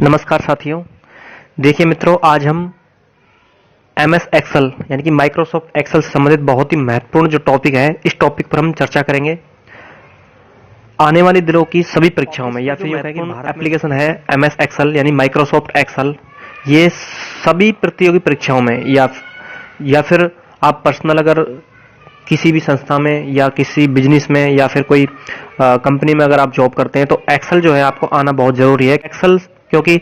नमस्कार साथियों। देखिए मित्रों, आज हम एमएस एक्सेल यानी कि माइक्रोसॉफ्ट एक्सेल से संबंधित बहुत ही महत्वपूर्ण जो टॉपिक है, इस टॉपिक पर हम चर्चा करेंगे। आने वाले दिनों की सभी परीक्षाओं में या फिर यूं कहें कि भारत एप्लीकेशन है एमएस एक्सेल यानी माइक्रोसॉफ्ट एक्सेल, ये सभी प्रतियोगी परीक्षाओं में या फिर आप पर्सनल अगर किसी भी संस्था में या किसी बिजनेस में या फिर कोई कंपनी में अगर आप जॉब करते हैं तो एक्सेल जो है आपको आना बहुत जरूरी है। एक्सेल क्योंकि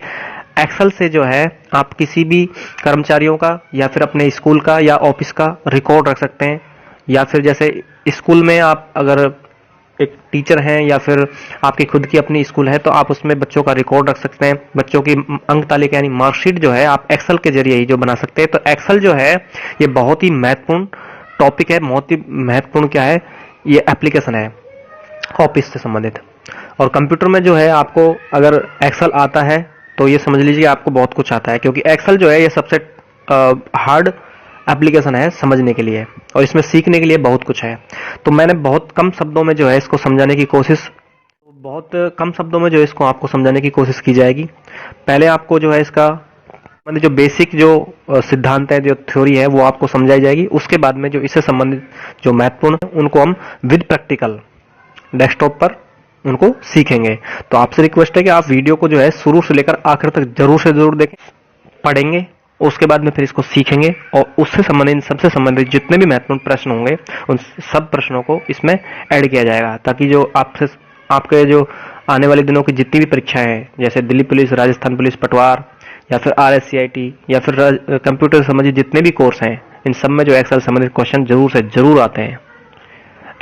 एक्सेल से जो है आप किसी भी कर्मचारियों का या फिर अपने स्कूल का या ऑफिस का रिकॉर्ड रख सकते हैं, या फिर जैसे स्कूल में आप अगर एक टीचर हैं या फिर आपकी खुद की अपनी स्कूल है तो आप उसमें बच्चों का रिकॉर्ड रख सकते हैं। बच्चों की अंक तालिका यानी मार्कशीट जो है आप एक्सेल के जरिए ही जो बना सकते हैं। तो एक्सेल जो है ये बहुत ही महत्वपूर्ण टॉपिक है, बहुत ही महत्वपूर्ण क्या है, ये एप्लीकेशन है ऑफिस से संबंधित। और कंप्यूटर में जो है आपको अगर एक्सेल आता है तो ये समझ लीजिए आपको बहुत कुछ आता है, क्योंकि एक्सेल जो है ये सबसे हार्ड एप्लीकेशन है समझने के लिए और इसमें सीखने के लिए बहुत कुछ है। तो मैंने बहुत कम शब्दों में जो है इसको समझाने की कोशिश बहुत कम शब्दों में जो इसको आपको समझाने की कोशिश की जाएगी। पहले आपको जो है इसका जो बेसिक जो सिद्धांत है, जो थ्योरी है, वो आपको समझाई जाएगी। उसके बाद में जो इससे संबंधित जो महत्वपूर्ण है उनको हम विद प्रैक्टिकल डेस्कटॉप पर उनको सीखेंगे। तो आपसे रिक्वेस्ट है कि आप वीडियो को जो है शुरू से लेकर आखिर तक जरूर से जरूर देखें, पढ़ेंगे, उसके बाद में फिर इसको सीखेंगे और उससे संबंधित सबसे संबंधित जितने भी महत्वपूर्ण प्रश्न होंगे उन सब प्रश्नों को इसमें ऐड किया जाएगा, ताकि जो आपके जो आने वाले दिनों की जितनी भी परीक्षाएं हैं, जैसे दिल्ली पुलिस, राजस्थान पुलिस, पटवार या फिर RSCIT या फिर कंप्यूटर से संबंधित जितने भी कोर्स हैं, इन सब में जो एक्सेल संबंधित क्वेश्चन जरूर से जरूर आते हैं।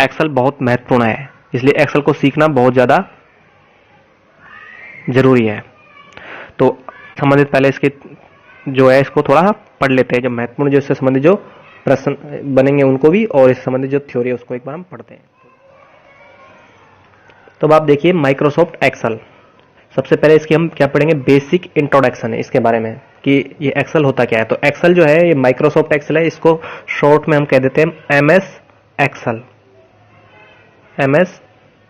एक्सेल बहुत महत्वपूर्ण है, इसलिए एक्सेल को सीखना बहुत ज्यादा जरूरी है। तो संबंधित पहले इसके जो है इसको थोड़ा पढ़ लेते हैं, जो महत्वपूर्ण जो इससे संबंधित जो प्रश्न बनेंगे उनको भी, और इससे संबंधित जो थ्योरी है उसको एक बार हम पढ़ते हैं। तो अब आप देखिए माइक्रोसॉफ्ट एक्सेल, सबसे पहले इसकी हम क्या पढ़ेंगे, बेसिक इंट्रोडक्शन है इसके बारे में कि ये एक्सेल होता क्या है। तो एक्सेल जो है ये माइक्रोसॉफ्ट एक्सेल है, इसको शॉर्ट में हम कह देते हैं एमएस एक्सेल। एमएस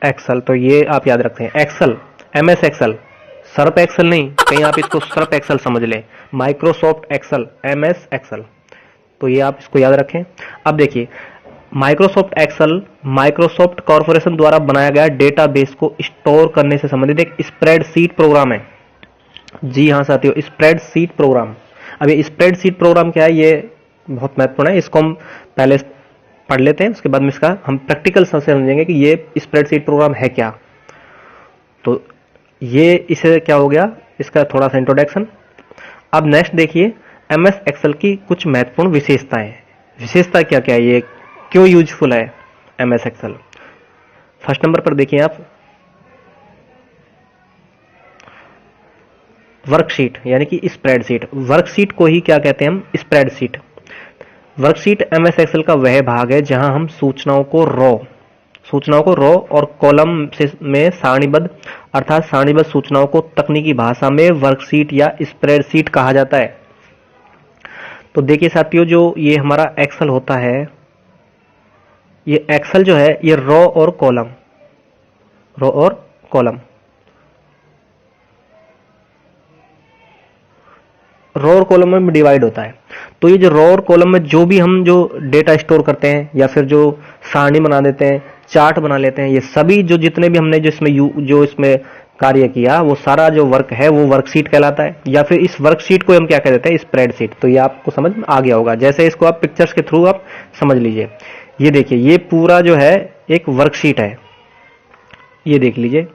एक्सेल, तो ये आप याद रखते हैं एक्सेल, एमएस एक्सेल, सर्प एक्सेल नहीं, कहीं आप इसको सर्प एक्सेल समझ लें। माइक्रोसॉफ्ट एक्सेल, एमएस एक्सेल, तो ये आप इसको याद रखें। अब देखिए माइक्रोसॉफ्ट एक्सेल माइक्रोसॉफ्ट कॉर्पोरेशन द्वारा बनाया गया डेटाबेस को स्टोर करने से संबंधित एक स्प्रेडशीट प्रोग्राम है। जी हाँ साथियों, स्प्रेडशीट प्रोग्राम। अब ये स्प्रेडशीट प्रोग्राम क्या है, ये बहुत महत्वपूर्ण है, इसको हम पहले पढ़ लेते हैं, उसके बाद में इसका हम प्रैक्टिकल से समझेंगे कि ये स्प्रेडशीट प्रोग्राम है क्या। तो ये इसे क्या हो गया, इसका थोड़ा सा इंट्रोडक्शन। अब नेक्स्ट देखिए एमएस एक्सेल की कुछ महत्वपूर्ण विशेषताएं। विशेषता क्या क्या है, ये क्यों यूजफुल है एमएस एक्सेल। फर्स्ट नंबर पर देखिए आप वर्कशीट यानी कि स्प्रेडशीट। वर्कशीट को ही क्या कहते हैं हम, स्प्रेडशीट। वर्कशीट एमएस एक्सेल का वह भाग है जहां हम सूचनाओं को रो और कॉलम से में सारणीबद्ध अर्थात सारणीबद्ध सूचनाओं को तकनीकी भाषा में वर्कशीट या स्प्रेडशीट कहा जाता है। तो देखिए साथियों, जो ये हमारा एक्सेल होता है, ये एक्सेल जो है ये रो और कॉलम में डिवाइड होता है। तो ये जो रो और कॉलम में जो भी हम जो डेटा स्टोर करते हैं या फिर जो सारणी बना देते हैं, चार्ट बना लेते हैं, ये सभी जो जितने भी हमने जो इसमें कार्य किया वो सारा जो वर्क है वो वर्कशीट कहलाता है, या फिर इस वर्कशीट को हम क्या कह देते हैं, स्प्रेडशीट। तो ये आपको समझ में आ गया होगा, जैसे इसको आप पिक्चर्स के थ्रू आप समझ लीजिए। ये देखिए ये पूरा जो है एक वर्कशीट है, ये देख लीजिए,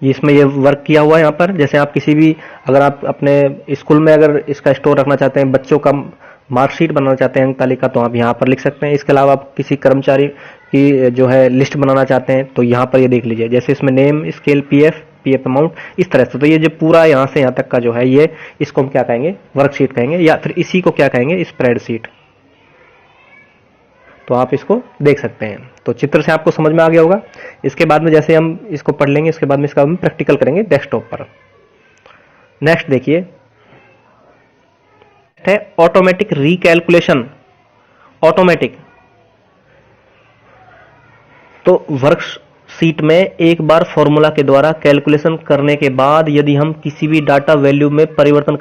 इसमें ये वर्क किया हुआ है यहाँ पर। जैसे आप किसी भी अगर आप अपने स्कूल में अगर इसका स्टोर रखना चाहते हैं, बच्चों का मार्कशीट बनाना चाहते हैं, अंक तालिका, तो आप यहाँ पर लिख सकते हैं। इसके अलावा आप किसी कर्मचारी की जो है लिस्ट बनाना चाहते हैं तो यहाँ पर ये देख लीजिए, जैसे इसमें नेम, स्केल, पीएफ अमाउंट, इस तरह से। तो ये जो पूरा यहाँ से यहाँ तक का जो है ये इसको हम क्या कहेंगे, वर्कशीट कहेंगे, या फिर इसी को क्या कहेंगे, स्प्रेडशीट। तो आप इसको देख सकते हैं। तो चित्र से आपको समझ में आ गया होगा। इसके बाद में जैसे हम इसको पढ़ लेंगे, इसके बाद में इसका हम प्रैक्टिकल करेंगे डेस्कटॉप पर। नेक्स्ट देखिए है ऑटोमेटिक रिकैलकुलेशन। ऑटोमेटिक, तो शीट में एक बार फॉर्मूला के द्वारा कैलकुलेशन करने के बाद यदि हम किसी भी डाटा वैल्यू में परिवर्तन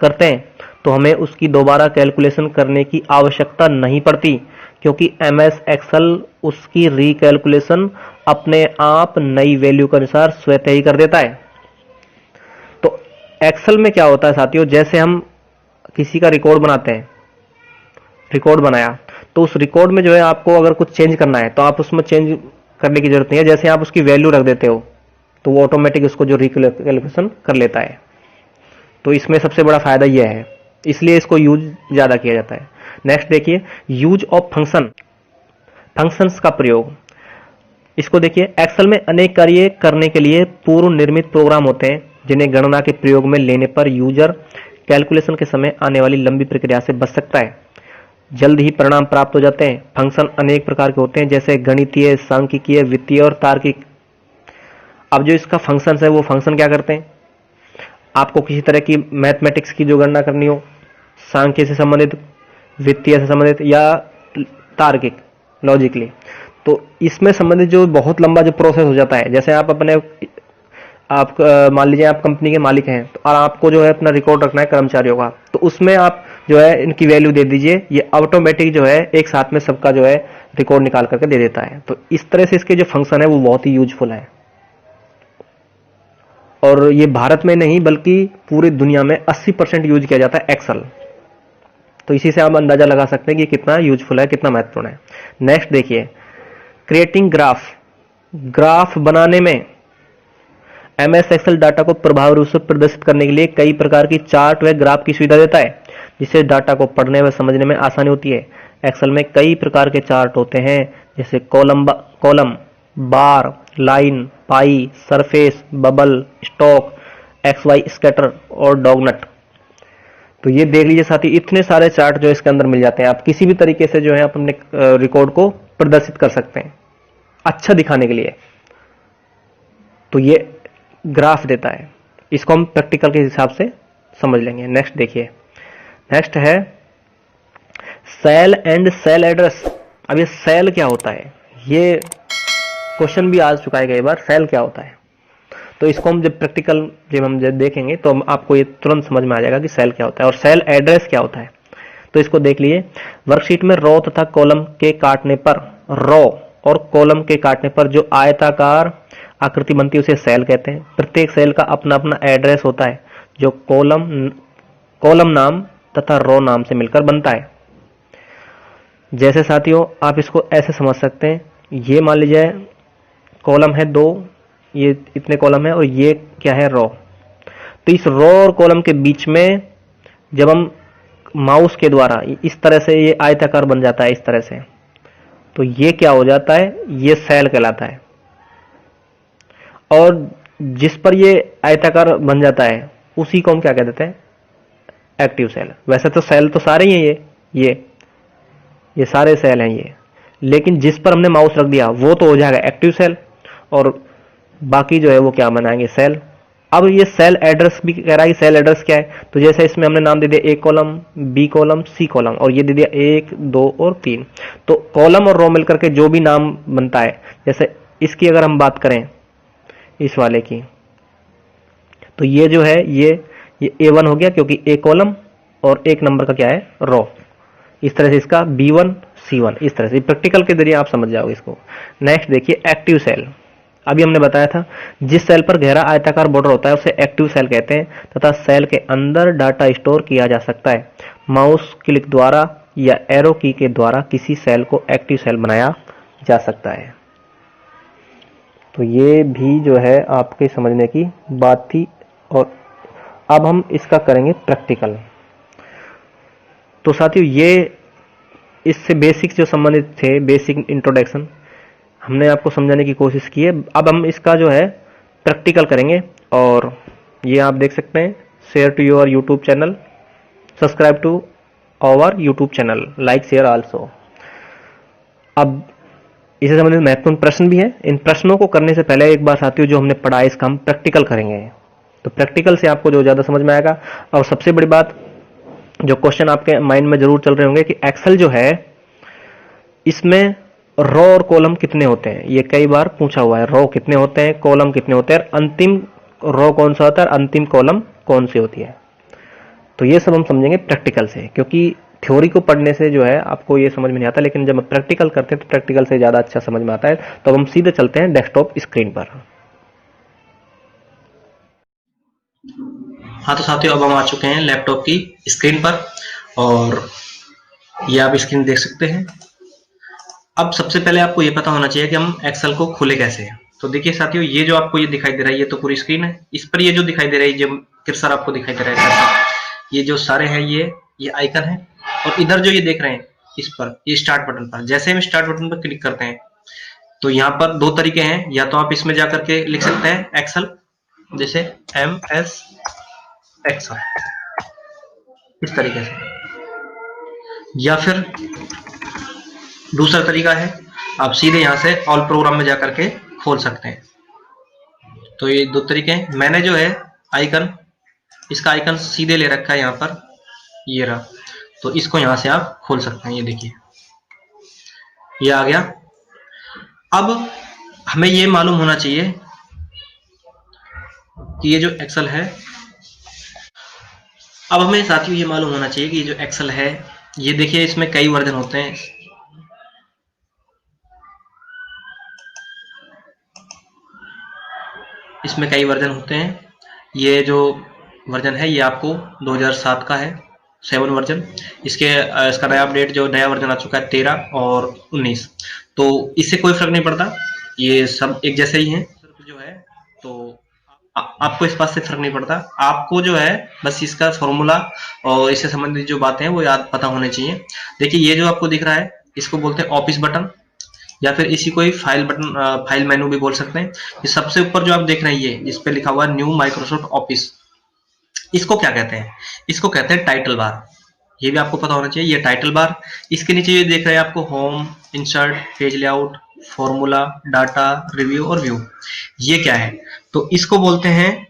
करते हैं तो हमें उसकी दोबारा कैलकुलेशन करने की आवश्यकता नहीं पड़ती, क्योंकि एमएस एक्सेल उसकी रिकैलकुलेशन अपने आप नई वैल्यू के अनुसार स्वतः ही कर देता है। तो एक्सेल में क्या होता है साथियों, जैसे हम किसी का रिकॉर्ड बनाते हैं, रिकॉर्ड बनाया तो उस रिकॉर्ड में जो है आपको अगर कुछ चेंज करना है तो आप उसमें चेंज करने की जरूरत नहीं है। जैसे आप उसकी वैल्यू रख देते हो तो वो ऑटोमेटिक उसको जो रिकैलकुलेशन कर लेता है। तो इसमें सबसे बड़ा फायदा यह है, इसलिए इसको यूज ज्यादा किया जाता है। नेक्स्ट देखिए, यूज ऑफ फंक्शन, फंक्शंस का प्रयोग। इसको देखिए, एक्सेल में अनेक कार्य करने के लिए पूर्व निर्मित प्रोग्राम होते हैं जिन्हें गणना के प्रयोग में लेने पर यूजर कैलकुलेशन के समय आने वाली लंबी प्रक्रिया से बच सकता है, जल्द ही परिणाम प्राप्त हो जाते हैं। फंक्शन अनेक प्रकार के होते हैं, जैसे गणितीय, सांख्यिकीय, वित्तीय और तार्किक। अब जो इसका फंक्शन है वो फंक्शन क्या करते हैं, आपको किसी तरह की मैथमेटिक्स की जो गणना करनी हो, सांख्य से संबंधित, वित्तीय से संबंधित या तार्किक लॉजिकली, तो इसमें संबंधित जो बहुत लंबा जो प्रोसेस हो जाता है। जैसे आप मान लीजिए आप कंपनी के मालिक हैं तो और आपको जो है अपना रिकॉर्ड रखना है कर्मचारियों का, तो उसमें आप जो है इनकी वैल्यू दे दीजिए, ये ऑटोमेटिक जो है एक साथ में सबका जो है रिकॉर्ड निकाल करके दे देता है। तो इस तरह से इसके जो फंक्शन है वो बहुत ही यूजफुल है, और ये भारत में नहीं बल्कि पूरी दुनिया में 80% यूज किया जाता है एक्सेल। तो इसी से आप अंदाजा लगा सकते हैं कि कितना यूजफुल है, कितना महत्वपूर्ण है। नेक्स्ट देखिए, क्रिएटिंग ग्राफ, ग्राफ बनाने में एमएस एक्सेल डाटा को प्रभावी रूप से प्रदर्शित करने के लिए कई प्रकार की चार्ट व ग्राफ की सुविधा देता है, जिससे डाटा को पढ़ने व समझने में आसानी होती है। एक्सेल में कई प्रकार के चार्ट होते हैं, जैसे column, bar, line, pie, surface, bubble, stock, X Y scatter और डॉगनट। तो ये देख लीजिए साथी, इतने सारे चार्ट जो इसके अंदर मिल जाते हैं। आप किसी भी तरीके से जो है अपने रिकॉर्ड को प्रदर्शित कर सकते हैं अच्छा दिखाने के लिए। तो ये ग्राफ देता है, इसको हम प्रैक्टिकल के हिसाब से समझ लेंगे। नेक्स्ट देखिए, नेक्स्ट है सेल एंड सेल एड्रेस। अब ये सेल क्या होता है, ये क्वेश्चन भी आ चुका है कई बार, सेल क्या होता है। तो इसको हम जब हम देखेंगे तो आपको ये तुरंत समझ में आ जाएगा कि सेल क्या होता है और सेल एड्रेस क्या होता है। तो इसको देख लीजिए, वर्कशीट में रो तथा कॉलम के काटने पर, रो और कॉलम के काटने पर जो आयताकार आकृति बनती है उसे सेल कहते हैं। प्रत्येक सेल का अपना अपना एड्रेस होता है जो कॉलम नाम तथा रो नाम से मिलकर बनता है। जैसे साथियों आप इसको ऐसे समझ सकते हैं, ये मान लीजिए कॉलम है 2, ये इतने कॉलम है और ये क्या है, रो। तो इस रो और कॉलम के बीच में जब हम माउस के द्वारा इस तरह से ये आयताकार बन जाता है, इस तरह से, तो ये क्या हो जाता है, ये सेल कहलाता है। और जिस पर ये आयताकार बन जाता है उसी को हम क्या कह देते हैं, एक्टिव सेल। वैसे तो सेल तो सारे ही हैं, ये सारे सेल हैं ये, लेकिन जिस पर हमने माउस रख दिया वो तो हो जाएगा एक्टिव सेल, और बाकी जो है वो क्या बनाएंगे, सेल। अब ये सेल एड्रेस भी कह रहा है कि सेल एड्रेस क्या है, तो जैसे इसमें हमने नाम दे दिया A column, B column, C column, और ये दे दिया 1, 2 और 3। तो कॉलम और रो मिलकर के जो भी नाम बनता है, जैसे इसकी अगर हम बात करें इस वाले की, तो ये जो है ये A1 हो गया क्योंकि ए कॉलम और 1 नंबर का क्या है, रो। इस तरह से इसका B1, C1, इस तरह से प्रैक्टिकल के जरिए आप समझ जाओगे इसको। नेक्स्ट देखिए, एक्टिव सेल। अभी हमने बताया था जिस सेल पर गहरा आयताकार बॉर्डर होता है उसे एक्टिव सेल कहते हैं तथा सेल के अंदर डाटा स्टोर किया जा सकता है। माउस क्लिक द्वारा या एरो की के द्वारा किसी सेल को एक्टिव सेल बनाया जा सकता है। तो ये भी जो है आपके समझने की बात थी, और अब हम इसका करेंगे प्रैक्टिकल। तो साथियों ये इससे बेसिक जो संबंधित थे, बेसिक इंट्रोडक्शन हमने आपको समझाने की कोशिश की है। अब हम इसका जो है प्रैक्टिकल करेंगे, और ये आप देख सकते हैं, share to your YouTube channel, subscribe to our YouTube channel, like share also. अब इससे संबंधित महत्वपूर्ण प्रश्न भी है। इन प्रश्नों को करने से पहले एक बार साथियों जो हमने पढ़ा है इसका हम प्रैक्टिकल करेंगे, तो प्रैक्टिकल से आपको जो ज्यादा समझ में आएगा। और सबसे बड़ी बात, जो क्वेश्चन आपके माइंड में जरूर चल रहे होंगे कि एक्सेल जो है इसमें रो और कॉलम कितने होते हैं, ये कई बार पूछा हुआ है। रो कितने होते हैं, कॉलम कितने होते हैं, अंतिम रो कौन सा होता है, अंतिम कॉलम कौन सी होती है। तो ये सब हम समझेंगे प्रैक्टिकल से, क्योंकि थ्योरी को पढ़ने से जो है आपको ये समझ में नहीं आता, लेकिन जब हम प्रैक्टिकल करते हैं तो प्रैक्टिकल से ज़्यादा अच्छा समझ में आता है। तो अब हम सीधे चलते हैं डेस्कटॉप स्क्रीन पर। हाँ तो साथियों, अब हम आ चुके हैं लैपटॉप की स्क्रीन पर और ये आप स्क्रीन देख सकते हैं। अब सबसे पहले आपको ये पता होना चाहिए कि हम एक्सेल को खोले कैसे। तो देखिए साथियों, ये जो आपको ये दिखाई दे रहा है ये तो पूरी स्क्रीन है। इस पर ये जो दिखाई दे रहा है, जो कर्सर आपको दिखाई दे रहा है, ये जो सारे हैं ये आइकन है। और इधर जो ये देख रहे हैं इस पर, ये स्टार्ट बटन पर, जैसे हम स्टार्ट बटन पर क्लिक करते हैं तो यहाँ पर दो तरीके हैं। या तो आप इसमें जाकर के लिख सकते हैं एक्सेल, जैसे MS एक्सेल इस तरीके से, या फिर दूसरा तरीका है आप सीधे यहाँ से ऑल प्रोग्राम में जाकर के खोल सकते हैं। तो ये दो तरीके हैं। मैंने जो है आइकन, इसका आइकन सीधे ले रखा है यहाँ पर, ये रहा। तो इसको यहाँ से आप खोल सकते हैं। ये देखिए ये आ गया। अब हमें ये मालूम होना चाहिए कि ये जो एक्सेल है, अब हमें साथियों ये मालूम होना चाहिए कि ये जो एक्सेल है, ये देखिए इसमें कई वर्जन होते हैं। इसमें कई वर्जन होते हैं। ये जो वर्जन है ये आपको 2007 का है, 7 वर्जन। इसका नया अपडेट जो नया वर्जन आ चुका है 13 और 19। तो इससे कोई फर्क नहीं पड़ता, ये सब एक जैसे ही हैं। जो है तो आपको इस बात से फर्क नहीं पड़ता। आपको जो है बस इसका फॉर्मूला और इससे संबंधित जो बातें हैं वो याद पता होने चाहिए। देखिए ये जो आपको दिख रहा है इसको बोलते हैं ऑफिस बटन, या फिर इसी को ही फाइल बटन, फाइल मेनू भी बोल सकते हैं। ये सबसे ऊपर जो आप देख रहे हैं ये जिस पे लिखा हुआ है न्यू माइक्रोसॉफ्ट ऑफिस, इसको क्या कहते हैं? इसको कहते हैं टाइटल बार। ये भी आपको पता होना चाहिए, ये टाइटल बार। इसके नीचे ये देख रहे हैं आपको home, insert, page layout, formula, data, review और व्यू। ये क्या है? तो इसको बोलते हैं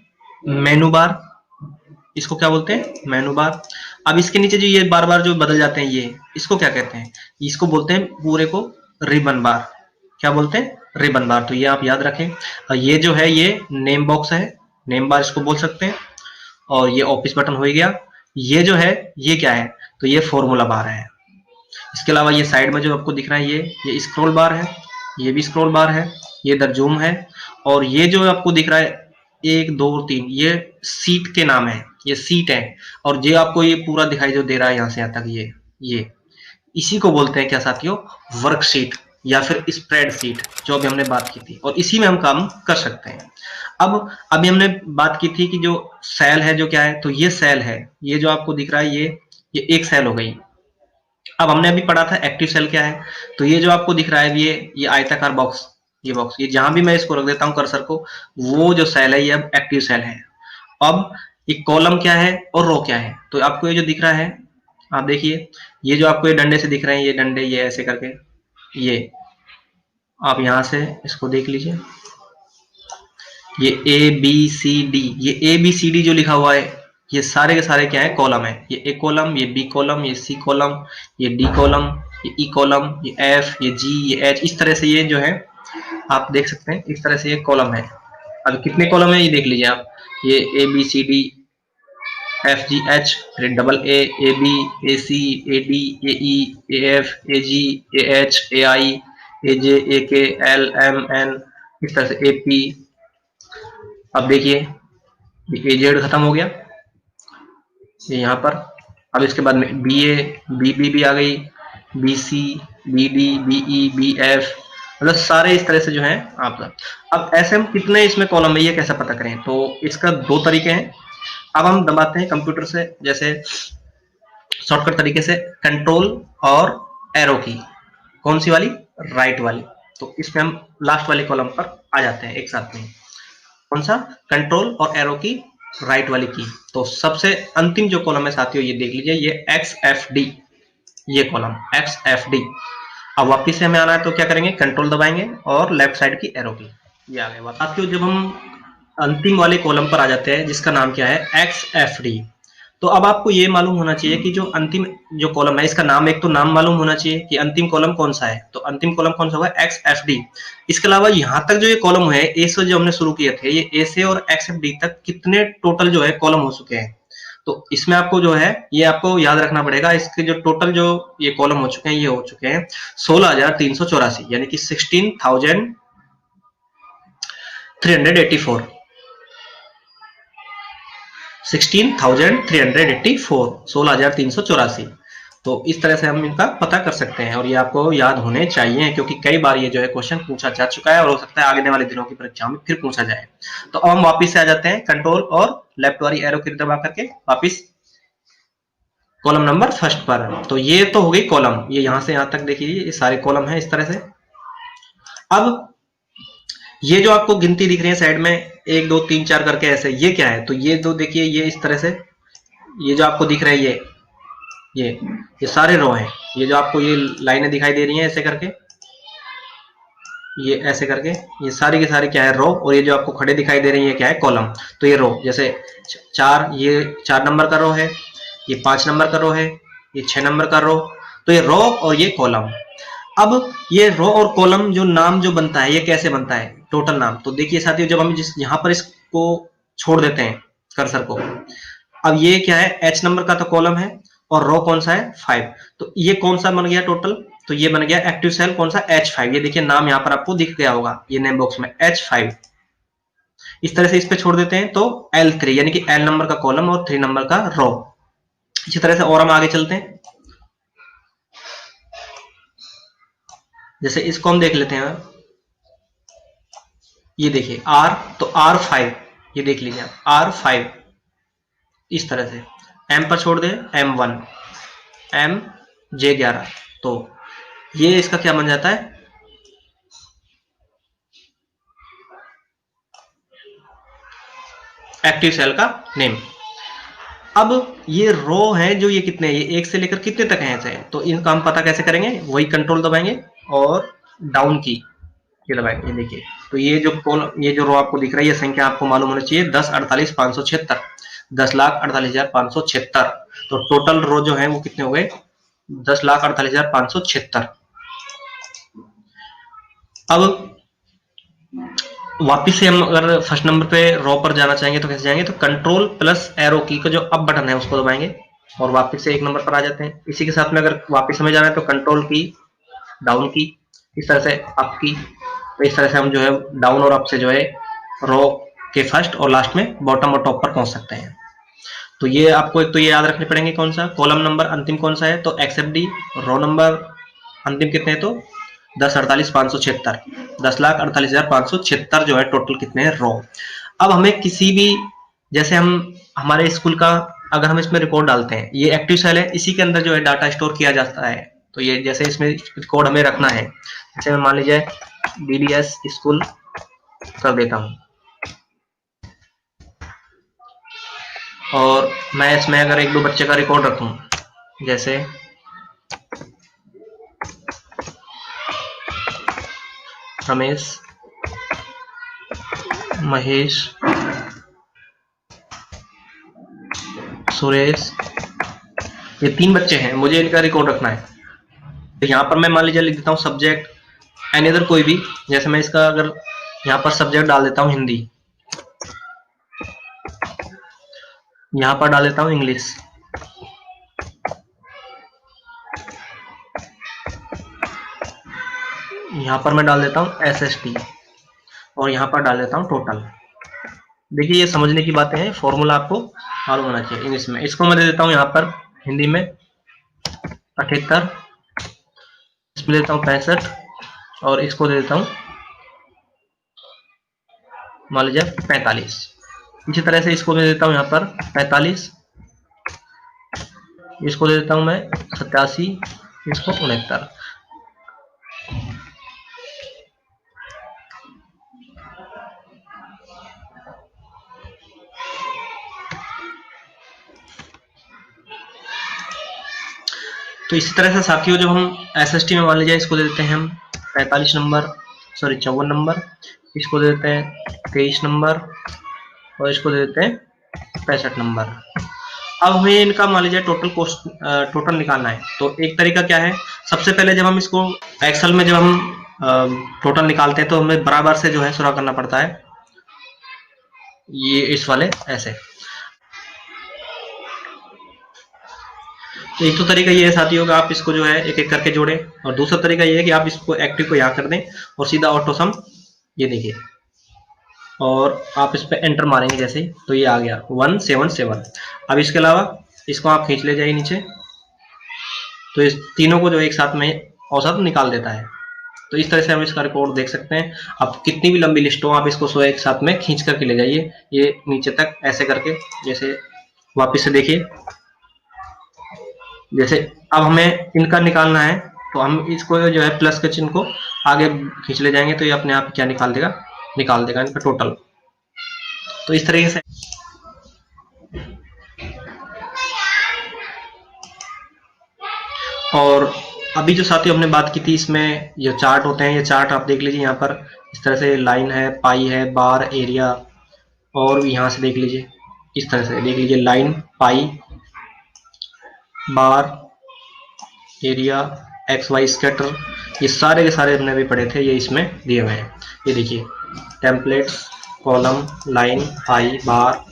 मेनू बार। इसको क्या बोलते हैं? मेनू बार। अब इसके नीचे जो ये बार बार जो बदल जाते हैं ये, इसको क्या कहते हैं? इसको बोलते हैं पूरे को रिबन बार। क्या बोलते हैं? रिबन बार। तो ये आप याद रखें। और ये जो है ये नेम बॉक्स है, नेम बार इसको बोल सकते हैं। और ये ऑफिस बटन हो गया। ये जो है ये क्या है? तो ये फॉर्मूला बार है। इसके अलावा ये साइड में जो आपको दिख रहा है ये स्क्रॉल बार है, ये भी स्क्रॉल बार है, ये इधर जूम है। और ये जो आपको दिख रहा है 1 2 3, ये सीट के नाम है, ये सीट है। और ये आपको ये पूरा दिखाई जो दे रहा है यहाँ से यहाँ तक, ये इसी को बोलते हैं क्या साथियों? वर्कशीट या फिर स्प्रेडशीट, जो अभी हमने बात की थी। और इसी में हम काम कर सकते हैं। अब अभी हमने बात की थी कि जो सेल है जो क्या है, तो ये सेल है। ये जो आपको दिख रहा है ये एक सेल हो गई। अब हमने अभी पढ़ा था एक्टिव सेल क्या है। तो ये जो आपको दिख रहा है ये आयताकार बॉक्स, ये बॉक्स, ये जहां भी मैं इसको रख देता हूं कर्सर को, वो जो सेल है ये अब एक्टिव सेल है। अब ये कॉलम क्या है और रो क्या है? तो आपको ये जो दिख रहा है, आप देखिए ये जो आपको ये डंडे से दिख रहे हैं, ये डंडे ये ऐसे करके, ये आप यहां से इसको देख लीजिए। ये ABCD, ये ABCD जो लिखा हुआ है, ये सारे के सारे क्या है? कॉलम है। ये A कॉलम, ये B कॉलम, ये C कॉलम, ये D कॉलम, ये E कॉलम, ये F, ये G, ये H। इस तरह से ये जो है आप देख सकते हैं, इस तरह से ये कॉलम है। अब कितने कॉलम है ये देख लीजिए आप। ये ABCD, FGH, फिर double AB, AC, AD, AE, AF, AG, AH, AI, AJ, AK, LMN, इस तरह से AP। अब देखिए ये AZ खत्म हो गया ये यहाँ पर। अब इसके बाद में BA, BB भी आ गई, BC, BD, BE, BF, मतलब सारे इस तरह से जो है आप। अब ऐसे हम कितने इसमें कॉलम है ये कैसे पता करें? तो इसका दो तरीके हैं। अब हम दबाते हैं कंप्यूटर से, जैसे शॉर्टकट तरीके से कंट्रोल और एरो की। कौन सी वाली? राइट वाली। तो इसमें हम लास्ट वाले कॉलम पर आ जाते हैं एक साथ में। कौन सा? कंट्रोल और एरो की राइट वाली की। तो सबसे अंतिम जो कॉलम है साथियों ये देख लीजिए, ये XFD, ये कॉलम XFD। अब वापिस से हमें आना है तो क्या करेंगे? कंट्रोल दबाएंगे और लेफ्ट साइड की एरो की, ये आ गए। साथियों जब हम अंतिम वाले कॉलम पर आ जाते हैं जिसका नाम क्या है? XFD। तो अब आपको ये मालूम होना चाहिए कि जो अंतिम जो कॉलम है इसका नाम, एक तो नाम मालूम होना चाहिए कि अंतिम कॉलम कौन सा है, तो अंतिम कॉलम कौन सा होगा, एक्स एफ डी। इसके अलावा यहाँ तक जो ये कॉलम है ए से जो हमने शुरू किए थे, ये ए से और एक्स एफ डी तक कितने टोटल जो है कॉलम हो चुके हैं। तो इसमें आपको जो है ये आपको याद रखना पड़ेगा, इसके जो टोटल जो ये कॉलम हो चुके हैं ये हो चुके हैं 16,384, यानी कि 16,384 16,384 तो इस तरह से हम इनका पता कर सकते हैं और ये आपको याद होने चाहिए, क्योंकि कई बार ये जो है क्वेश्चन पूछा जा चुका है और हो सकता है आगे वाले दिनों की परीक्षा में फिर पूछा जाए। तो अब हम वापिस से आ जाते हैं, कंट्रोल और लेफ्ट वाली एरो की दबा करके वापिस कॉलम नंबर फर्स्ट पर। तो ये तो हो गई कॉलम, ये यहां से यहां तक देखिए ये सारे कॉलम है इस तरह से। अब ये जो आपको गिनती दिख रही है साइड में 1 2 3 4 करके ऐसे, ये क्या है, तो ये दो देखिए ये इस तरह से, ये जो आपको दिख रहा है ये सारे रो हैं, ये जो आपको ये लाइनें दिखाई दे रही हैं ऐसे करके, ये ऐसे करके, ये सारी की सारी क्या है रो, और ये जो आपको खड़े दिखाई दे रही है क्या है कॉलम। तो ये रो जैसे 4, ये 4 नंबर का रो है, ये 5 नंबर का रो है, ये 6 नंबर का रो, तो ये रो और ये कॉलम। अब ये रो और कॉलम जो नाम जो बनता है ये कैसे बनता है, टोटल नाम। तो देखिए साथियों, जब हम जिस यहाँ पर इसको छोड़ देते हैं कर्सर को, अब ये क्या है एच नंबर का तो कॉलम है और रो कौन सा है 5, तो ये कौन सा बन गया टोटल, तो ये बन गया एक्टिव सेल कौन सा H5। ये देखिए नाम यहाँ पर आपको दिख गया होगा ये नेम बॉक्स में H5। इस तरह से इस पे छोड़ देते हैं तो L3 यानी कि L नंबर का कॉलम और 3 नंबर का रो। इसी तरह से और हम आगे चलते हैं, जैसे इसको हम देख लेते हैं, ये देखिए R, तो R5, ये देख लीजिए R5 इस तरह से, M पर छोड़ दें M1 MJ11, तो ये इसका क्या बन जाता है एक्टिव सेल का नेम। अब ये रो है जो ये कितने, ये 1 से लेकर कितने तक है ऐसे, तो इनका हम पता कैसे करेंगे, वही कंट्रोल दबाएंगे और डाउन की ये दबाएंगे, ये देखिए। तो ये जो कॉलम, ये जो रो आपको दिख रहा है ये संख्या आपको मालूम होनी चाहिए 10,48,576, 10,48,576। तो टोटल रो जो है वो कितने हो गए 10,48,576। अब वापिस से हम अगर फर्स्ट नंबर पे रो पर जाना चाहेंगे तो कैसे जाएंगे, तो कंट्रोल प्लस एरो की का जो अप बटन है उसको दबाएंगे और वापिस से 1 नंबर पर आ जाते हैं। इसी के साथ में अगर वापिस हमें जाना है तो कंट्रोल की, डाउन की, इस तरह से अप की, तो इस तरह से हम जो है डाउन और अप से जो है रो के फर्स्ट और लास्ट में बॉटम और टॉप पर पहुंच सकते हैं। तो ये आपको एक तो ये याद रखने पड़ेंगे कौन सा कॉलम नंबर अंतिम कौन सा है, तो XFD, रो नंबर अंतिम कितने हैं तो 10,48,576, 10,48,576 जो है टोटल कितने हैं रो। अब हमें किसी भी, जैसे हम हमारे स्कूल का अगर हम इसमें रिकॉर्ड डालते हैं, ये एक्टिव सेल है, इसी के अंदर जो है डाटा स्टोर किया जाता है। तो ये जैसे इसमें रिकॉर्ड हमें रखना है, जैसे मैं मान लीजिए DDS स्कूल कर देता हूँ और मैं इसमें अगर 1 2 बच्चे का रिकॉर्ड रखूं, जैसे रमेश, महेश, सुरेश, ये 3 बच्चे हैं, मुझे इनका रिकॉर्ड रखना है। तो यहाँ पर मैं मान लीजिए लिख देता हूँ सब्जेक्ट एनी अदर कोई भी, जैसे मैं इसका अगर यहाँ पर सब्जेक्ट डाल देता हूँ हिंदी, यहाँ पर डाल देता हूँ इंग्लिश, यहाँ पर मैं डाल देता हूँ SST और यहाँ पर डाल देता हूँ टोटल। देखिए ये समझने की बातें हैं, फॉर्मूला आपको मालूम होना चाहिए इंग्लिश में। इसको मैं दे देता हूँ यहाँ पर हिंदी में 78, इसमें देता हूँ 65 और इसको दे देता हूँ मान लीजिए 45। इसी तरह से इसको दे देता हूँ यहाँ पर 45, इसको दे देता हूँ मैं 87, इसको 69। तो इसी तरह से साथियों जब हम SST में मान लीजिए इसको दे देते हैं हम 45 नंबर, सॉरी 54 नंबर, इसको दे देते हैं 23 नंबर और इसको दे देते हैं 65 नंबर। अब हमें इनका मान लीजिए टोटल निकालना है। तो एक तरीका क्या है, सबसे पहले जब हम इसको एक्सेल में जब हम टोटल निकालते हैं तो हमें बराबर से जो है शुरू करना पड़ता है, ये इस वाले ऐसे। तो एक तो तरीका ये है साथियों कि आप इसको जो है एक एक करके जोड़ें, और दूसरा तरीका ये है कि आप इसको एक्टिव को यहाँ कर दें और सीधा ऑटो सम, ये देखिए, और आप इस पर एंटर मारेंगे जैसे ही तो ये आ गया 177। अब इसके अलावा इसको आप खींच ले जाइए नीचे, तो इस तीनों को जो एक साथ में औसत निकाल देता है। तो इस तरह से हम इसका रिकॉर्ड देख सकते हैं। अब कितनी भी लंबी लिस्ट हो आप इसको सो एक साथ में खींच करके ले जाइए, ये नीचे तक ऐसे करके, जैसे वापस से देखिए, जैसे अब हमें इनका निकालना है तो हम इसको जो है प्लस के चिन्ह को आगे खींच ले जाएंगे तो ये अपने आप क्या निकाल देगा इनका टोटल। तो इस तरीके से और अभी जो साथियों हमने बात की थी, इसमें जो चार्ट होते हैं, ये चार्ट आप देख लीजिए यहाँ पर इस तरह से लाइन है, पाई है, बार, एरिया, और यहाँ से देख लीजिए इस तरह से देख लीजिए लाइन, पाई, बार, एरिया, एक्स वाई स्कैटर, ये सारे के सारे हमने भी पढ़े थे, ये इसमें दिए हुए हैं। ये देखिए टेम्पलेट्स, कॉलम, लाइन, पाई, बार,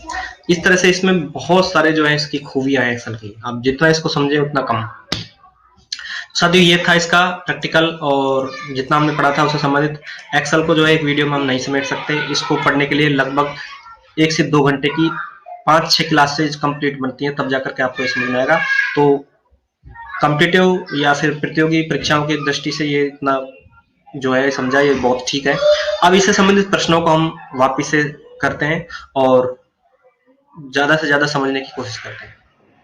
इस तरह से इसमें बहुत सारे जो है इसकी खूबियां हैं एक्सेल की। आप जितना इसको समझे उतना कम। साथियों ये था इसका प्रैक्टिकल, और जितना हमने पढ़ा था उससे संबंधित। एक्सेल को जो है एक वीडियो में हम नहीं समेट सकते, इसको पढ़ने के लिए लगभग 1 से 2 घंटे की 5-6 क्लासेज कंप्लीट बनती हैं, तब जाकर के आपको समझ में आएगा। तो कॉम्पिटिटिव या फिर प्रतियोगी परीक्षाओं की दृष्टि से ये इतना जो है समझा, ये बहुत ठीक है। अब इससे संबंधित प्रश्नों को हम वापिस से करते हैं और ज्यादा से ज्यादा समझने की कोशिश करते हैं।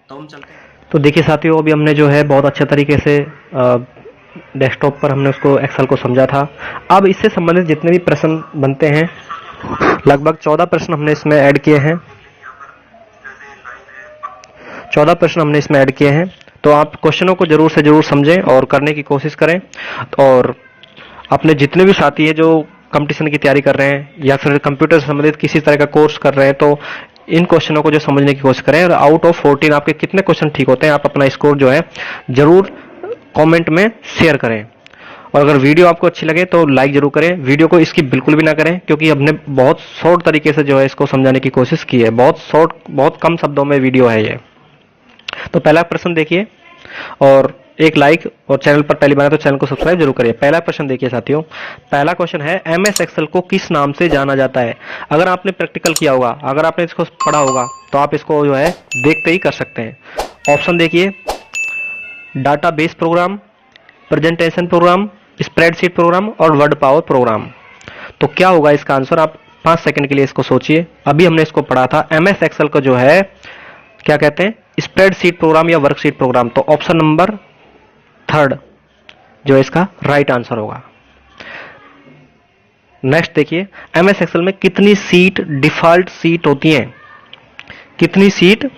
तो हम चलते हैं। तो देखिए साथियों, अभी हमने जो है बहुत अच्छे तरीके से डेस्कटॉप पर हमने उसको एक्सेल को समझा था। अब इससे संबंधित जितने भी प्रश्न बनते हैं, लगभग 14 प्रश्न हमने इसमें ऐड किए हैं। 14 प्रश्न हमने इसमें ऐड किए हैं। तो आप क्वेश्चनों को जरूर से जरूर समझें और करने की कोशिश करें, और अपने जितने भी साथी हैं जो कंपटीशन की तैयारी कर रहे हैं या फिर कंप्यूटर से संबंधित किसी तरह का कोर्स कर रहे हैं, तो इन क्वेश्चनों को जो समझने की कोशिश करें। और आउट ऑफ 14 आपके कितने क्वेश्चन ठीक होते हैं, आप अपना स्कोर जो है जरूर कमेंट में शेयर करें। और अगर वीडियो आपको अच्छी लगे तो लाइक जरूर करें, वीडियो को स्किप बिल्कुल भी ना करें, क्योंकि हमने बहुत शॉर्ट तरीके से जो है इसको समझाने की कोशिश की है। बहुत कम शब्दों में वीडियो है ये। तो पहला प्रश्न देखिए, और एक लाइक, और चैनल पर पहली बार तो चैनल को सब्सक्राइब जरूर करिए। पहला प्रश्न देखिए साथियों, पहला क्वेश्चन है एमएस एक्सेल को किस नाम से जाना जाता है। अगर आपने प्रैक्टिकल किया होगा, अगर आपने इसको पढ़ा होगा, तो आप इसको जो है देखते ही कर सकते हैं। ऑप्शन देखिए, database program, presentation program, spreadsheet program और वर्ड पावर प्रोग्राम। तो क्या होगा इसका आंसर, आप 5 सेकंड के लिए इसको सोचिए। अभी हमने इसको पढ़ा था, एमएस एक्सेल को जो है क्या कहते हैं, स्प्रेडशीट प्रोग्राम या वर्कशीट प्रोग्राम। तो ऑप्शन नंबर 3 जो इसका राइट आंसर होगा। नेक्स्ट देखिए, एमएस एक्सेल में कितनी सीट डिफॉल्ट सीट होती हैं। कितनी सीट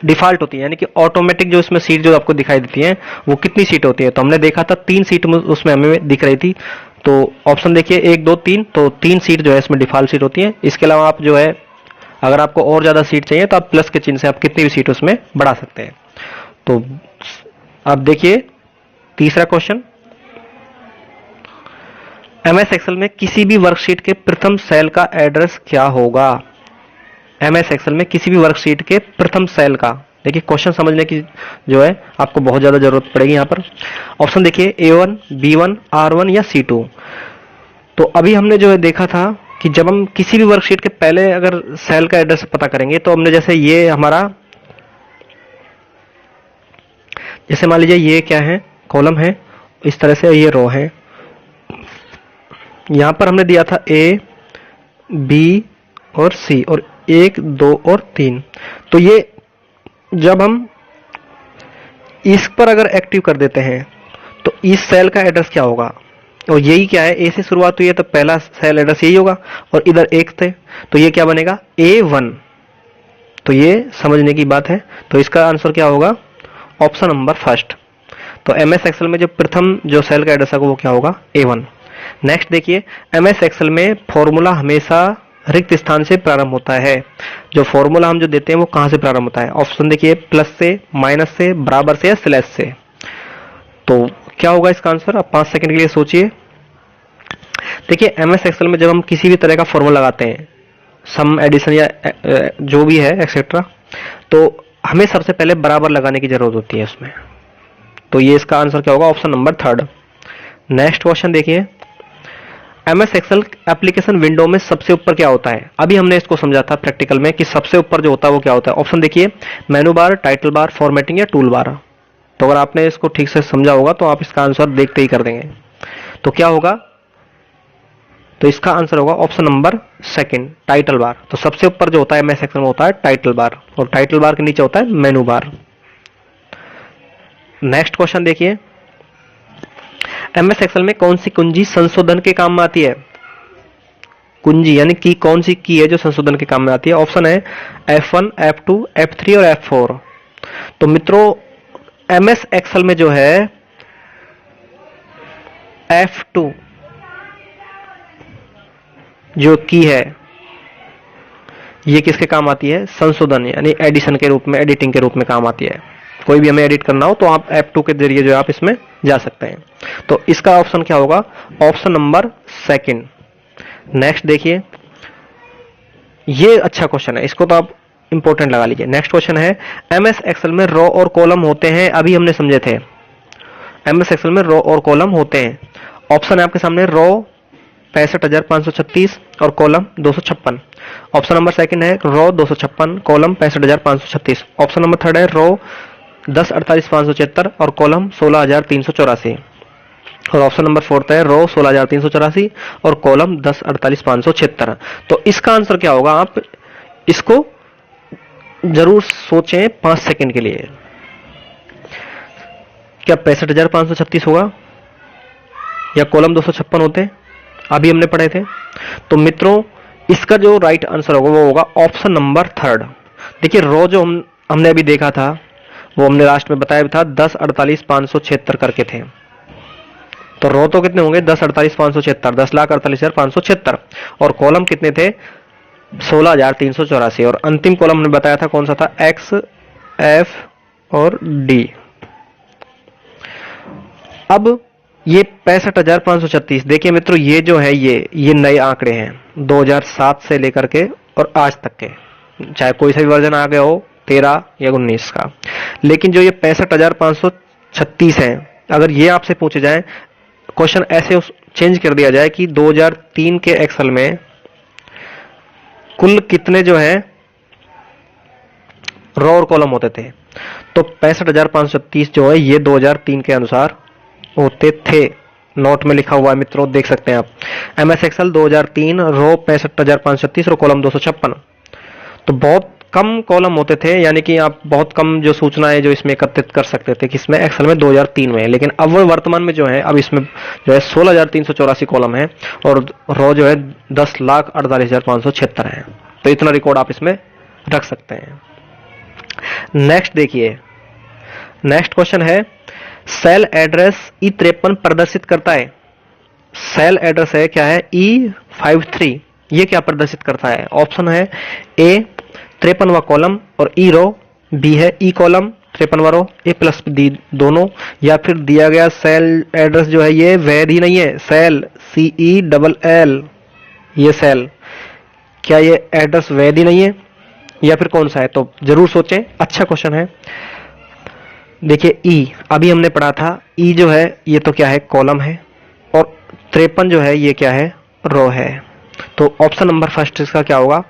डिफॉल्ट होती है, यानी कि ऑटोमेटिक जो इसमें सीट जो आपको दिखाई देती हैं वो कितनी सीट होती है। तो हमने देखा था 3 सीट उसमें हमें दिख रही थी। तो ऑप्शन देखिए 1 2 3, तो 3 सीट जो है इसमें डिफॉल्ट सीट होती है। इसके अलावा आप जो है अगर आपको और ज्यादा सीट चाहिए तो आप प्लस के चिन्ह से आप कितनी भी सीट उसमें बढ़ा सकते हैं। तो अब देखिए तीसरा क्वेश्चन, एमएस एक्सेल में किसी भी वर्कशीट के प्रथम सेल का एड्रेस क्या होगा। एमएस एक्सेल में किसी भी वर्कशीट के प्रथम सेल का, देखिए क्वेश्चन समझने की जो है आपको बहुत ज्यादा जरूरत पड़ेगी यहाँ पर। ऑप्शन देखिए A1, B1, R1 या C2। तो अभी हमने जो है देखा था कि जब हम किसी भी वर्कशीट के पहले अगर सेल का एड्रेस पता करेंगे, तो हमने जैसे ये हमारा, जैसे मान लीजिए ये क्या है, कॉलम है, इस तरह से ये रो है। यहां पर हमने दिया था A, B और C, और 1 2 और 3। तो ये जब हम इस पर अगर एक्टिव कर देते हैं तो इस सेल का एड्रेस क्या होगा, और यही क्या है, ए से शुरुआत हुई है तो पहला सेल एड्रेस यही होगा, और इधर 1 थे तो ये क्या बनेगा A1। तो ये समझने की बात है। तो इसका आंसर क्या होगा, ऑप्शन नंबर 1। तो एमएस एक्सेल में जो प्रथम जो सेल का एड्रेस है वो क्या होगा, A1। नेक्स्ट देखिए, एमएस एक्सेल में फॉर्मूला हमेशा रिक्त स्थान से प्रारंभ होता है। जो फॉर्मूला हम जो देते हैं वो कहां से प्रारंभ होता है? ऑप्शन देखिए, प्लस से, माइनस से, बराबर से या स्लैश से। तो क्या होगा इसका आंसर? आप 5 सेकंड के लिए सोचिए। देखिए एमएस एक्सेल में जब हम किसी भी तरह का फॉर्मूला लगाते हैं, सम, एडिशन या जो भी है एक्सेट्रा, तो हमें सबसे पहले बराबर लगाने की जरूरत होती है उसमें। तो ये इसका आंसर क्या होगा? Option number 3। नेक्स्ट क्वेश्चन देखिए, एमएस एक्सेल एप्लीकेशन विंडो में सबसे ऊपर क्या होता है? अभी हमने इसको समझा था प्रैक्टिकल में कि सबसे ऊपर जो होता है वो क्या होता है। ऑप्शन देखिए, मेनू बार, टाइटल बार, फॉर्मेटिंग या टूल बार। तो अगर आपने इसको ठीक से समझा होगा तो आप इसका आंसर देखते ही कर देंगे। तो क्या होगा? तो इसका आंसर होगा ऑप्शन नंबर 2, टाइटल बार। तो सबसे ऊपर जो होता है एमएस एक्सेल में होता है टाइटल बार, और टाइटल बार के नीचे होता है मेनू बार। नेक्स्ट क्वेश्चन देखिए, एमएस एक्सेल में कौन सी कुंजी संशोधन के काम में आती है? कुंजी यानी की, कौन सी की है जो संशोधन के काम में आती है? ऑप्शन है F1, F2, F3 और F4। तो मित्रों एमएस एक्सेल में जो है F2 जो की है ये किसके काम आती है? संशोधन यानी एडिशन के रूप में, एडिटिंग के रूप में काम आती है। कोई भी हमें एडिट करना हो तो आप F2 के जरिए जो आप इसमें जा सकते हैं। तो इसका ऑप्शन क्या होगा? Option number 2। नेक्स्ट देखिए, ये अच्छा क्वेश्चन है, इसको तो आप इंपॉर्टेंट लगा लीजिए। नेक्स्ट क्वेश्चन है, एमएस एक्सेल में रो और कॉलम होते हैं, अभी हमने समझे थे एमएस एक्सेल में रो और कॉलम होते हैं। ऑप्शन है आपके सामने, रो 65,536 और कॉलम 256। ऑप्शन नंबर 2 है रो 256, कॉलम 65,536। ऑप्शन नंबर 3 है रो 10,48,576 और कॉलम 16,384। और ऑप्शन नंबर 4 है रो 16,384 और कॉलम 10,48,576। तो इसका आंसर क्या होगा? आप इसको जरूर सोचें 5 सेकंड के लिए। क्या 65,536 होगा या कॉलम 256 होते? अभी हमने पढ़े थे। तो मित्रों इसका जो राइट आंसर होगा वो होगा ऑप्शन नंबर 3। देखिए रो जो हमने अभी देखा था वो हमने लास्ट में बताया भी था 10,48,576 करके थे। तो रो तो कितने होंगे? 10,48,576, 10,48,576। और कॉलम कितने थे? 16,384। और अंतिम कॉलम हमने बताया था कौन सा था? एक्स, एफ और डी। अब ये 65,536, देखिए मित्रों ये जो है ये नए आंकड़े हैं 2007 से लेकर के और आज तक के, चाहे कोई सा भी वर्जन आ गया हो 13 या 19 का। लेकिन जो ये 65,536 है, अगर ये आपसे पूछे जाए, क्वेश्चन ऐसे चेंज कर दिया जाए कि 2003 के एक्सेल में कुल कितने जो है रो और कॉलम होते थे, तो 65,536 जो है ये 2003 के अनुसार होते थे। नोट में लिखा हुआ है मित्रों, देख सकते हैं आप। एमएस एक्सेल 2003, रो 65,536 और कॉलम 256। तो बहुत कम कॉलम होते थे, यानी कि आप बहुत कम जो सूचनाएं जो इसमें एकत्रित कर सकते थे किसमें? एक्सेल में 2003 में। लेकिन अब वो वर्तमान में जो है अब इसमें जो है 16,384 कॉलम है और रो जो है 10,48,576 है। तो इतना रिकॉर्ड आप इसमें रख सकते हैं। नेक्स्ट देखिए, नेक्स्ट क्वेश्चन है, सेल एड्रेस E53 प्रदर्शित करता है। सेल एड्रेस है क्या है? E53, ये क्या प्रदर्शित करता है? ऑप्शन है ए 53वां कॉलम और ई रो, बी है ई कॉलम 53वां रो, ए प्लस डी दोनों, या फिर दिया गया सेल एड्रेस जो है ये वैध ही नहीं है, सेल CELL, ये सेल क्या ये एड्रेस वैध ही नहीं है या फिर कौन सा है? तो जरूर सोचें, अच्छा क्वेश्चन है। देखिए ई अभी हमने पढ़ा था, ई जो है ये तो क्या है? कॉलम है, और 53 जो है ये क्या है? रो है। तो ऑप्शन नंबर 1 इसका क्या होगा?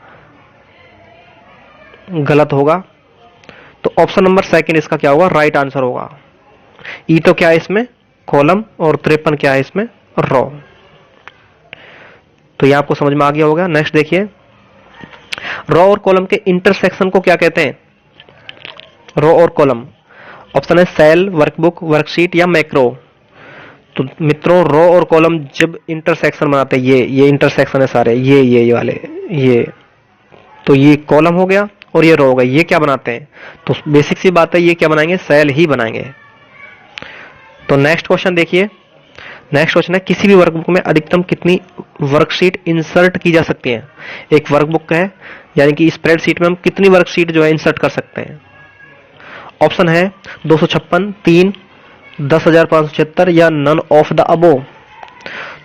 गलत होगा। तो ऑप्शन नंबर 2 इसका क्या होगा? राइट आंसर होगा। ई तो क्या है इसमें? कॉलम, और 53 क्या है इसमें? रो। तो ये आपको समझ में आ गया होगा। नेक्स्ट देखिए, रो और कॉलम के इंटरसेक्शन को क्या कहते हैं? रो और कॉलम, ऑप्शन है सेल, वर्कबुक, वर्कशीट या मैक्रो। तो मित्रों रो और कॉलम जब इंटरसेक्शन बनाते हैं, ये इंटरसेक्शन है सारे, ये वाले, ये तो ये कॉलम हो गया और ये रो हो गया, ये क्या बनाते हैं? तो बेसिक सी बात है, ये क्या बनाएंगे? सेल ही बनाएंगे। तो नेक्स्ट क्वेश्चन देखिए, नेक्स्ट क्वेश्चन है, किसी भी वर्कबुक में अधिकतम कितनी वर्कशीट इंसर्ट की जा सकती है? एक वर्कबुक है यानी कि स्प्रेडशीट में हम कितनी वर्कशीट जो है इंसर्ट कर सकते हैं? ऑप्शन है 256, 3, 10,576 या नन ऑफ द अबो।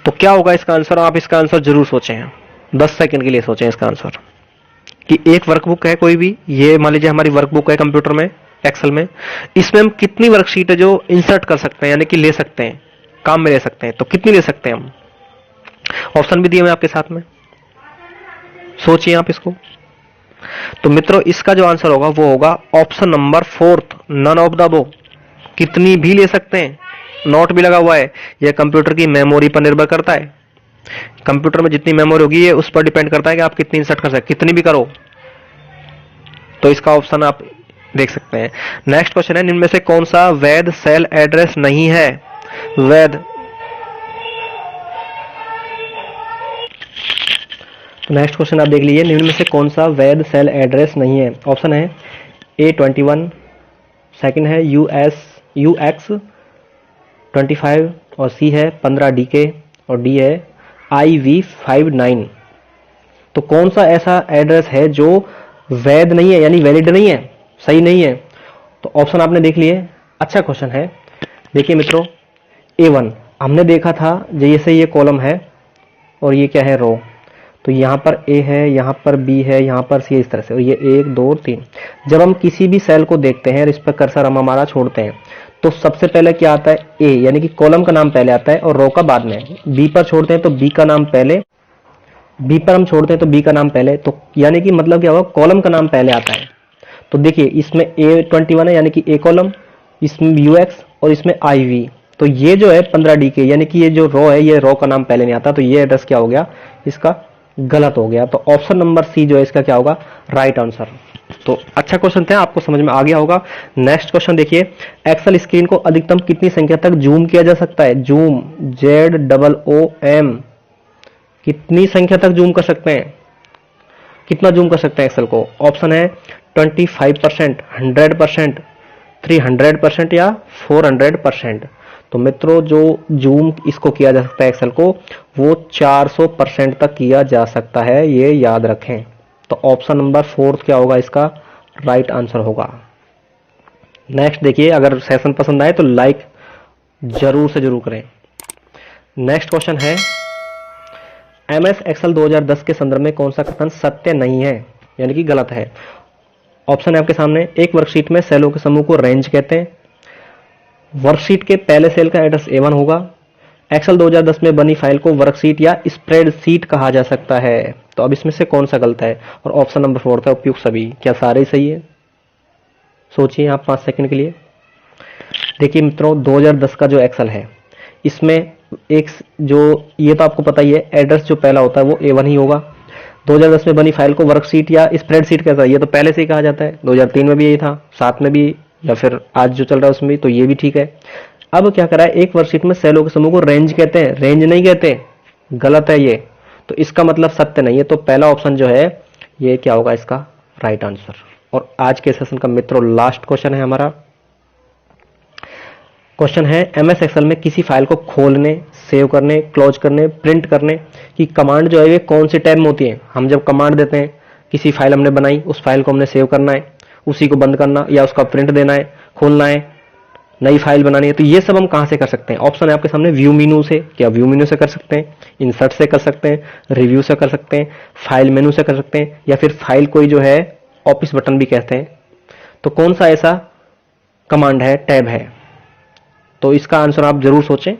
तो क्या होगा इसका आंसर? आप इसका आंसर जरूर सोचें, 10 सेकंड के लिए सोचें इसका आंसर। कि एक वर्कबुक है कोई भी, ये मान लीजिए हमारी वर्कबुक है कंप्यूटर में, एक्सेल में, इसमें हम कितनी वर्कशीट है जो इंसर्ट कर सकते हैं यानी कि ले सकते हैं, काम में ले सकते हैं, तो कितनी ले सकते हैं हम? ऑप्शन भी दिए मैं आपके साथ में, सोचिए आप इसको। तो मित्रों इसका जो आंसर होगा वो होगा option number 4, none of the above. कितनी भी ले सकते हैं, नोट भी लगा हुआ है। यह कंप्यूटर की मेमोरी पर निर्भर करता है, कंप्यूटर में जितनी मेमोरी होगी ये उस पर डिपेंड करता है कि आप कितनी इंसर्ट कर सकते, कितनी भी करो। तो इसका ऑप्शन आप देख सकते हैं। नेक्स्ट क्वेश्चन है, इनमें से कौन सा वैध सेल एड्रेस नहीं है? वैध, तो नेक्स्ट क्वेश्चन आप देख लीजिए, निम्न में से कौन सा वैध सेल एड्रेस नहीं है? ऑप्शन है A21, सेकंड है UX25 और C है 15DK और D है IV59। तो कौन सा ऐसा एड्रेस है जो वैध नहीं है यानी वैलिड नहीं है, सही नहीं है? तो ऑप्शन आपने देख लिए। अच्छा क्वेश्चन है, देखिए मित्रों, A1 हमने देखा था जैसे ये कॉलम है और ये क्या है, रो। तो यहाँ पर A है, यहाँ पर B है, यहाँ पर C है, इस तरह से, और ये 1 2 3। जब हम किसी भी सेल को देखते हैं और इस पर कर्सर हम हमारा छोड़ते हैं तो सबसे पहले क्या आता है? A यानी कि कॉलम का नाम पहले आता है और रो का बाद में। B पर छोड़ते हैं तो B का नाम पहले, B पर हम छोड़ते हैं तो B का नाम पहले, तो यानी कि मतलब क्या होगा, कॉलम का नाम पहले आता है। तो देखिए इसमें A21 है यानी कि A कॉलम, इसमें UX और इसमें IV। तो ये जो है 15DK यानी कि ये जो रो है ये रो का नाम पहले नहीं आता, तो ये एड्रेस क्या हो गया इसका, गलत हो गया। तो ऑप्शन नंबर C जो है इसका क्या होगा, राइट आंसर। तो अच्छा क्वेश्चन था, आपको समझ में आ गया होगा। नेक्स्ट क्वेश्चन देखिए, एक्सेल स्क्रीन को अधिकतम कितनी संख्या तक जूम किया जा सकता है? जूम, ZOOM, कितनी संख्या तक जूम कर सकते हैं? कितना जूम कर सकते हैं एक्सेल को? ऑप्शन है 25%, 100%, 300% या 400%। तो मित्रों जो जूम इसको किया जा सकता है एक्सेल को, वो 400% तक किया जा सकता है, ये याद रखें। तो ऑप्शन नंबर 4 क्या होगा इसका, राइट आंसर होगा। नेक्स्ट देखिए, अगर सेशन पसंद आए तो लाइक जरूर से जरूर करें। नेक्स्ट क्वेश्चन है, MS एक्सेल 2010 के संदर्भ में कौन सा कथन सत्य नहीं है यानी कि गलत है? ऑप्शन है आपके सामने, एक वर्कशीट में सेलों के समूह को रेंज कहते हैं, वर्कशीट के पहले सेल का एड्रेस A1 होगा, एक्सेल 2010 में बनी फाइल को वर्कशीट या स्प्रेडशीट कहा जा सकता है। तो अब इसमें से कौन सा गलत है? और ऑप्शन नंबर 4 था उपयुक्त सभी, क्या सारे सही है? सोचिए आप 5 सेकंड के लिए। देखिए मित्रों 2010 का जो एक्सेल है इसमें एक जो, ये तो आपको पता ही है, एड्रेस जो पहला होता है वो A1 ही होगा। 2010 में बनी फाइल को वर्कशीट या स्प्रेडशीट कहता है, ये तो पहले से ही कहा जाता है। 2003 में भी यही था, 7 में भी, या फिर आज जो चल रहा है उसमें भी, तो ये भी ठीक है। अब क्या करा है, एक वर्कशीट में सेलों के समूह को रेंज कहते हैं, रेंज नहीं कहते, गलत है ये। तो इसका मतलब सत्य नहीं है। तो पहला ऑप्शन जो है ये क्या होगा इसका राइट आंसर। और आज के सेशन का मित्रों लास्ट क्वेश्चन है हमारा। क्वेश्चन है, MS एक्सेल में किसी फाइल को खोलने, सेव करने, क्लोज करने, प्रिंट करने की कमांड जो है वे कौन से टैब में होती है? हम जब कमांड देते हैं, किसी फाइल हमने बनाई, उस फाइल को हमने सेव करना है, उसी को बंद करना या उसका प्रिंट देना है, खोलना है, नई फाइल बनानी है, तो ये सब हम कहां से कर सकते हैं? ऑप्शन है आपके सामने, व्यू मेनू से, क्या व्यू मेनू से कर सकते हैं, इंसर्ट से कर सकते हैं, रिव्यू से कर सकते हैं, फाइल मेनू से कर सकते हैं, या फिर फाइल कोई जो है ऑफिस बटन भी कहते हैं। तो कौन सा ऐसा कमांड है, टैब है? तो इसका आंसर आप जरूर सोचें।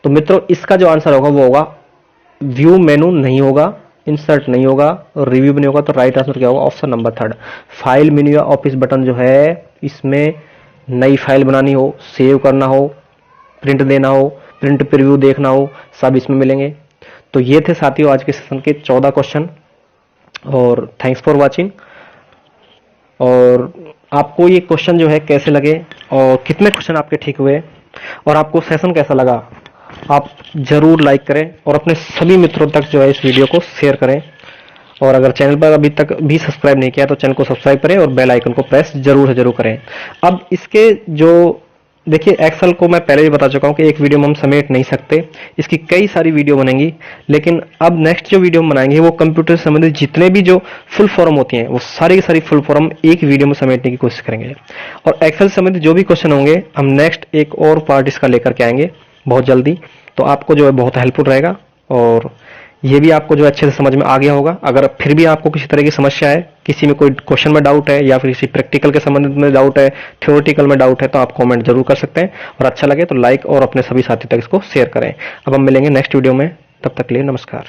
तो मित्रों इसका जो आंसर होगा वो होगा व्यू मेनू नहीं होगा, इंसर्ट नहीं होगा और रिव्यू भी नहीं होगा। तो राइट आंसर क्या होगा, ऑप्शन नंबर 3, फाइल मेनू या ऑफिस बटन जो है इसमें नई फाइल बनानी हो, सेव करना हो, प्रिंट देना हो, प्रिंट प्रीव्यू देखना हो, सब इसमें मिलेंगे। तो ये थे साथियों आज के सेशन के 14 क्वेश्चन और थैंक्स फॉर वाचिंग। और आपको ये क्वेश्चन जो है कैसे लगे और कितने क्वेश्चन आपके ठीक हुए और आपको सेशन कैसा लगा, आप जरूर लाइक करें और अपने सभी मित्रों तक जो है इस वीडियो को शेयर करें। और अगर चैनल पर अभी तक भी सब्सक्राइब नहीं किया तो चैनल को सब्सक्राइब करें और बेल आइकन को प्रेस जरूर से जरूर करें। अब इसके जो देखिए एक्सेल को मैं पहले भी बता चुका हूं कि एक वीडियो में हम समेट नहीं सकते, इसकी कई सारी वीडियो बनेंगी। लेकिन अब नेक्स्ट जो वीडियो हम बनाएंगे वो कंप्यूटर से संबंधित जितने भी जो फुल फॉर्म होती हैं वो सारी की सारी फुल फॉर्म एक वीडियो में समेटने की कोशिश करेंगे। और एक्सेल से संबंधित जो भी क्वेश्चन होंगे हम नेक्स्ट एक और पार्ट इसका लेकर के आएंगे बहुत जल्दी, तो आपको जो है बहुत हेल्पफुल रहेगा। और ये भी आपको जो अच्छे से समझ में आ गया होगा। अगर फिर भी आपको किसी तरह की समस्या है, किसी में कोई क्वेश्चन में डाउट है या फिर किसी प्रैक्टिकल के संबंधित में डाउट है, थ्योरेटिकल में डाउट है, तो आप कमेंट जरूर कर सकते हैं। और अच्छा लगे तो लाइक और अपने सभी साथी तक इसको शेयर करें। अब हम मिलेंगे नेक्स्ट वीडियो में, तब तक के लिए नमस्कार।